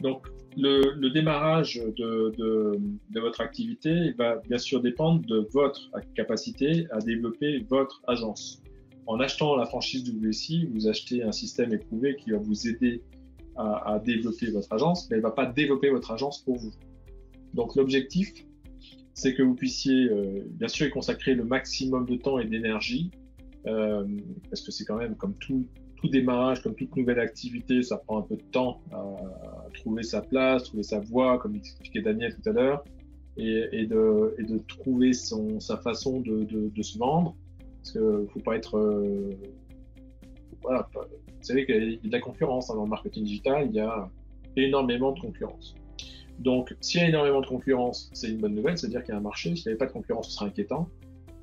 Donc, le démarrage de votre activité va bien sûr dépendre de votre capacité à développer votre agence. En achetant la franchise WSI, vous achetez un système éprouvé qui va vous aider à développer votre agence, mais elle ne va pas développer votre agence pour vous. Donc, l'objectif, c'est que vous puissiez bien sûr y consacrer le maximum de temps et d'énergie, parce que c'est quand même comme tout démarrage, comme toute nouvelle activité, ça prend un peu de temps à trouver sa place, trouver sa voie, comme expliquait Daniel tout à l'heure, et de trouver sa façon de se vendre, parce que faut pas être voilà, vous savez qu'il y a de la concurrence dans le marketing digital, il y a énormément de concurrence. Donc, s'il y a énormément de concurrence, c'est une bonne nouvelle, c'est-à-dire qu'il y a un marché. S'il n'y avait pas de concurrence, ce serait inquiétant.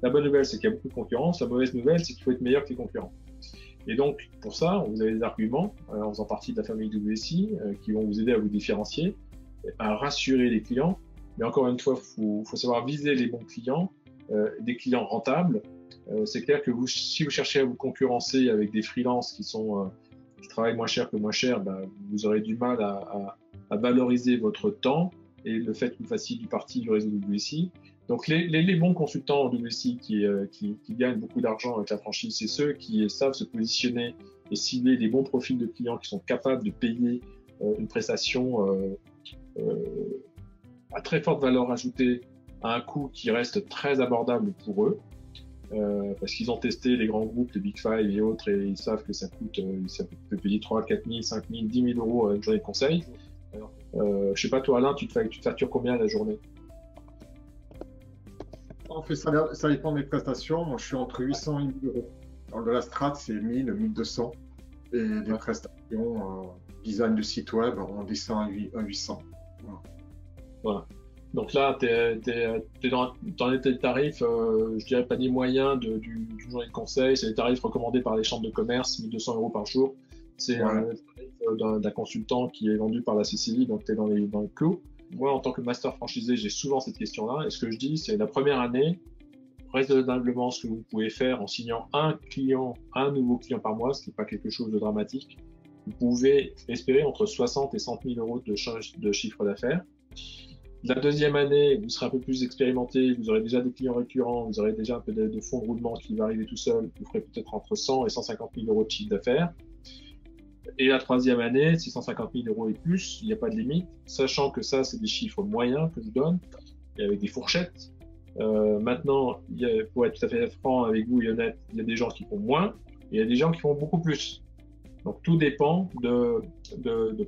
La bonne nouvelle, c'est qu'il y a beaucoup de concurrence. La mauvaise nouvelle, c'est qu'il faut être meilleur que les concurrents. Et donc, pour ça, vous avez des arguments, en faisant partie de la famille WSI, qui vont vous aider à vous différencier, à rassurer les clients. Mais encore une fois, faut savoir viser les bons clients, des clients rentables. C'est clair que si vous cherchez à vous concurrencer avec des freelances qui travaillent moins cher que moins cher, ben, vous aurez du mal à valoriser votre temps et le fait que vous fassiez partie du réseau WSI. Donc les bons consultants en WSI qui gagnent beaucoup d'argent avec la franchise, c'est ceux qui savent se positionner et cibler les bons profils de clients qui sont capables de payer une prestation à très forte valeur ajoutée à un coût qui reste très abordable pour eux. Parce qu'ils ont testé les grands groupes, les Big Five et autres, et ils savent que ça peut payer 3 000, 4 000, 5 000, 10 000 euros à une journée de conseil. Je sais pas, toi Alain, tu te factures combien à la journée? En fait, ça dépend des prestations. Moi, je suis entre 800 et 1000 euros. Dans de la strat, c'est 1000, 1200. Et des prestations, design de site web, on descend à 800. Voilà. Donc là, tu es dans les tarifs, je dirais panier moyen du journée de conseil. C'est les tarifs recommandés par les chambres de commerce, 1200 euros par jour. C'est un tarif d'un consultant qui est vendu par la CCI, donc tu es dans les clous. Moi, en tant que master franchisé, j'ai souvent cette question-là. Et ce que je dis, c'est la première année, raisonnablement, ce que vous pouvez faire en signant un nouveau client par mois, ce qui n'est pas quelque chose de dramatique. Vous pouvez espérer entre 60 et 100 000 euros de chiffre d'affaires. La deuxième année, vous serez un peu plus expérimenté, vous aurez déjà des clients récurrents, vous aurez déjà un peu de fonds de roulement qui va arriver tout seul, vous ferez peut-être entre 100 et 150 000 euros de chiffre d'affaires. Et la troisième année, 650 000 euros et plus, il n'y a pas de limite, sachant que ça, c'est des chiffres moyens que je donne, et avec des fourchettes. Maintenant, pour être tout à fait franc avec vous et honnête, il y a des gens qui font moins, et il y a des gens qui font beaucoup plus. Donc tout dépend de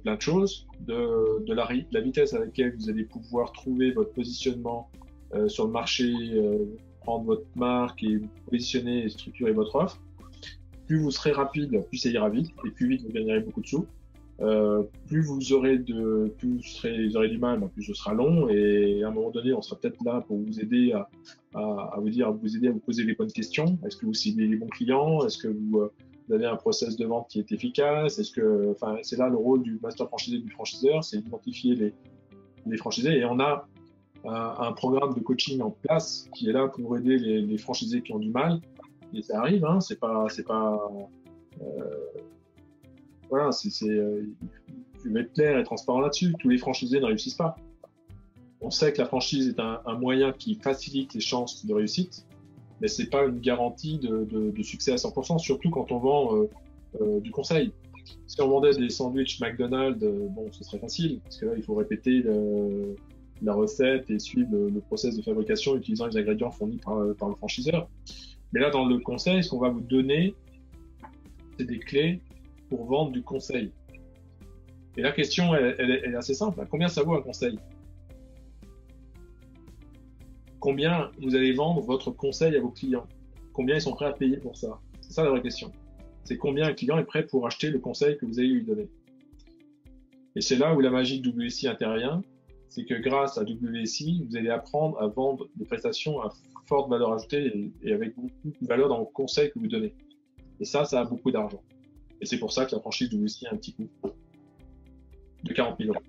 plein de choses, de la vitesse à laquelle vous allez pouvoir trouver votre positionnement sur le marché, prendre votre marque et vous positionner et structurer votre offre. Plus vous serez rapide, plus ça ira vite, et plus vite vous gagnerez beaucoup de sous. Plus vous aurez du mal, plus ce sera long, et à un moment donné, on sera peut-être là pour vous aider à vous poser les bonnes questions. Est-ce que vous ciblez les bons clients? Est-ce que vous avez un process de vente qui est efficace? C'est là le rôle du master franchisé, du franchiseur, c'est d'identifier les franchisés, et on a un programme de coaching en place qui est là pour aider les franchisés qui ont du mal. Et ça arrive, hein, voilà, je vais être clair et transparent là-dessus. Tous les franchisés ne réussissent pas. On sait que la franchise est un moyen qui facilite les chances de réussite, mais c'est pas une garantie de succès à 100%, surtout quand on vend du conseil. Si on vendait des sandwichs McDonald's, bon, ce serait facile, parce que là, il faut répéter la recette et suivre le process de fabrication utilisant les ingrédients fournis par le franchiseur. Mais là, dans le conseil, ce qu'on va vous donner, c'est des clés pour vendre du conseil. Et la question, elle est assez simple. Combien ça vaut un conseil? Combien vous allez vendre votre conseil à vos clients? Combien ils sont prêts à payer pour ça? C'est ça la vraie question. C'est combien un client est prêt pour acheter le conseil que vous allez lui donner. Et c'est là où la magie de WSI intervient. C'est que grâce à WSI, vous allez apprendre à vendre des prestations à forte valeur ajoutée et avec beaucoup de valeur dans le conseil que vous donnez. Et ça a beaucoup d'argent. Et c'est pour ça que la franchise WSI a un petit coût de 40 000 euros.